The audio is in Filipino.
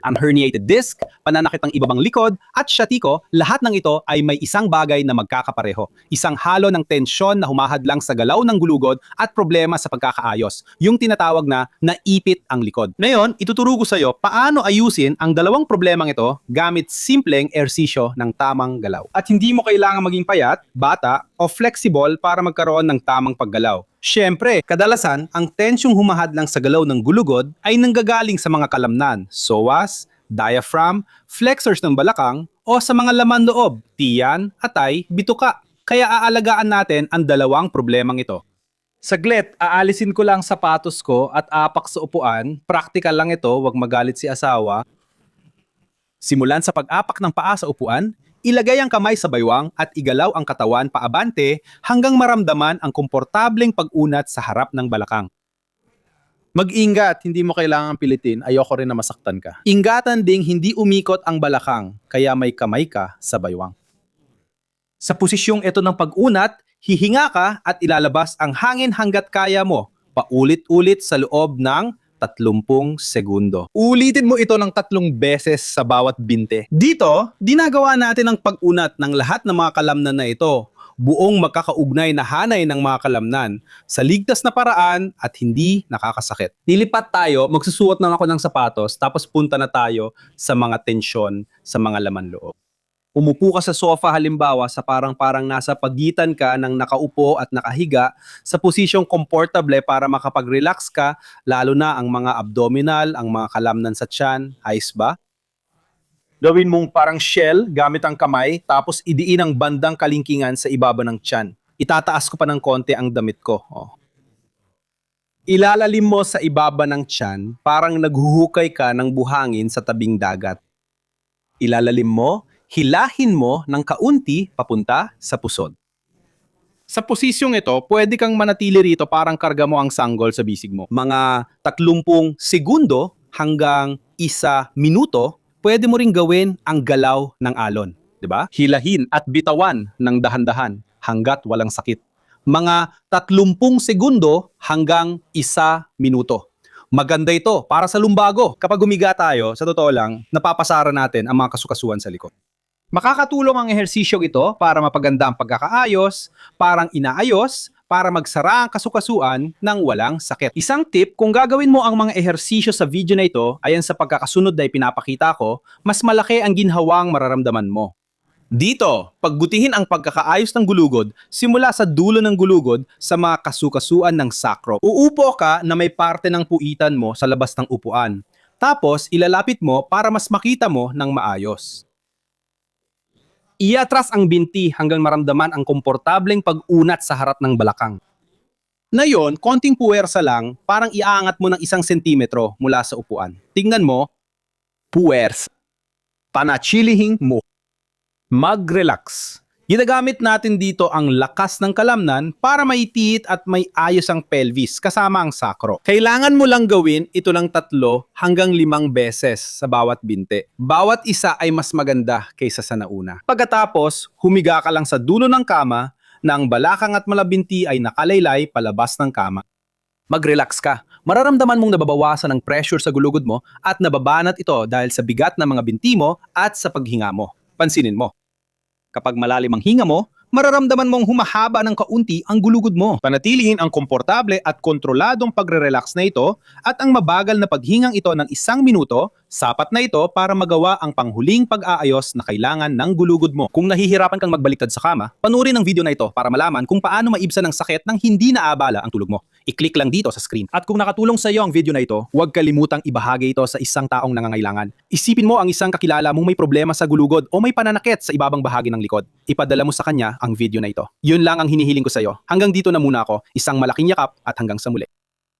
Ang herniated disc, pananakit ng ibabang likod, at sciatico, lahat ng ito ay may isang bagay na magkakapareho. Isang halo ng tensyon na humahadlang sa galaw ng gulugod at problema sa pagkakaayos, yung tinatawag na naipit ang likod. Ngayon, ituturo ko sa iyo paano ayusin ang dalawang problemang ito gamit simpleng ehersisyo ng tamang galaw. At hindi mo kailangan maging payat, bata, o flexible para magkaroon ng tamang paggalaw. Siyempre, kadalasan, ang tensyong humahadlang sa galaw ng gulugod ay nanggagaling sa mga kalamnan, psoas, diaphragm, flexors ng balakang, o sa mga laman loob, tiyan, atay, bituka. Kaya aalagaan natin ang dalawang problemang ito. Saglit, aalisin ko lang sapatos ko at apak sa upuan. Practical lang ito, wag magalit si asawa. Simulan sa pag-apak ng paa sa upuan, ilagay ang kamay sa baywang at igalaw ang katawan paabante hanggang maramdaman ang komportableng pag-unat sa harap ng balakang. Mag-ingat, hindi mo kailangang pilitin, ayoko rin na masaktan ka. Ingatan ding hindi umikot ang balakang, kaya may kamay ka sa baywang. Sa posisyong ito ng pag-unat, hihinga ka at ilalabas ang hangin hanggat kaya mo, paulit-ulit sa loob ng 30 segundo. Ulitin mo ito ng 3 beses sa bawat binte. Dito, dinagawa natin ang pag-unat ng lahat ng mga kalamnan na ito, buong magkakaugnay na hanay ng mga kalamnan, sa ligtas na paraan at hindi nakakasakit. Lilipat tayo, magsusuot lang ako ng sapatos, tapos punta na tayo sa mga tensyon sa mga laman loob. Umupo ka sa sofa halimbawa sa parang nasa pagitan ka ng nakaupo at nakahiga sa posisyong komportable para makapag-relax ka, lalo na ang mga abdominal, ang mga kalamnan sa tiyan. Ayos ba? Gawin mong parang shell gamit ang kamay tapos idiin ang bandang kalingkingan sa ibaba ng tiyan. Itataas ko pa ng konti ang damit ko. Oh. Ilalalim mo sa ibaba ng tiyan parang naghuhukay ka ng buhangin sa tabing dagat. Ilalalim mo, hilahin mo ng kaunti papunta sa pusod. Sa posisyong ito, pwede kang manatili rito parang karga mo ang sanggol sa bisig mo. Mga 30 segundo hanggang 1 minuto, pwede mo ring gawin ang galaw ng alon. 'Di ba? Hilahin at bitawan ng dahan-dahan hanggat walang sakit. Mga 30 segundo hanggang 1 minuto. Maganda ito para sa lumbago. Kapag humiga tayo, sa totoo lang, napapasara natin ang mga kasukasuan sa likod. Makakatulong ang ehersisyong ito para mapaganda ang pagkakaayos, parang inaayos, para magsara ang kasukasuan ng walang sakit. Isang tip, kung gagawin mo ang mga ehersisyo sa video na ito, ayan sa pagkakasunod na ipinapakita ko, mas malaki ang ginhawang mararamdaman mo. Dito, pagbutihin ang pagkakaayos ng gulugod, simula sa dulo ng gulugod sa mga kasukasuan ng sakro. Uupo ka na may parte ng puitan mo sa labas ng upuan. Tapos, ilalapit mo para mas makita mo ng maayos. Iatras ang binti hanggang maramdaman ang komportableng pag-unat sa harap ng balakang. Ngayon, konting puwersa lang, parang iaangat mo ng 1 sentimetro mula sa upuan. Tingnan mo, puwersa. Panatilihin mo. Mag-relax. Ginagamit natin dito ang lakas ng kalamnan para maitiit at may ayos ang pelvis kasama ang sakro. Kailangan mo lang gawin ito lang 3 hanggang 5 beses sa bawat binte. Bawat isa ay mas maganda kaysa sa nauna. Pagkatapos, humiga ka lang sa dulo ng kama na ang balakang at malabinti ay nakalaylay palabas ng kama. Mag-relax ka. Mararamdaman mong nababawasan ang pressure sa gulugod mo at nababanat ito dahil sa bigat ng mga binti mo at sa paghinga mo. Pansinin mo. Kapag malalim ang hinga mo, mararamdaman mong humahaba ng kaunti ang gulugod mo. Panatilihin ang komportable at kontroladong pagre-relax na ito at ang mabagal na paghingang ito ng 1 minuto, sapat na ito para magawa ang panghuling pag-aayos na kailangan ng gulugod mo. Kung nahihirapan kang magbaliktad sa kama, panoorin ang video na ito para malaman kung paano maibsan ang sakit nang hindi naabala ang tulog mo. I-click lang dito sa screen. At kung nakatulong sa iyo ang video na ito, huwag kalimutang ibahagi ito sa isang taong nangangailangan. Isipin mo ang isang kakilala mong may problema sa gulugod o may pananakit sa ibabang bahagi ng likod. Ipadala mo sa kanya ang video na ito. Yun lang ang hinihiling ko sa iyo. Hanggang dito na muna ako. Isang malaking yakap at hanggang sa muli.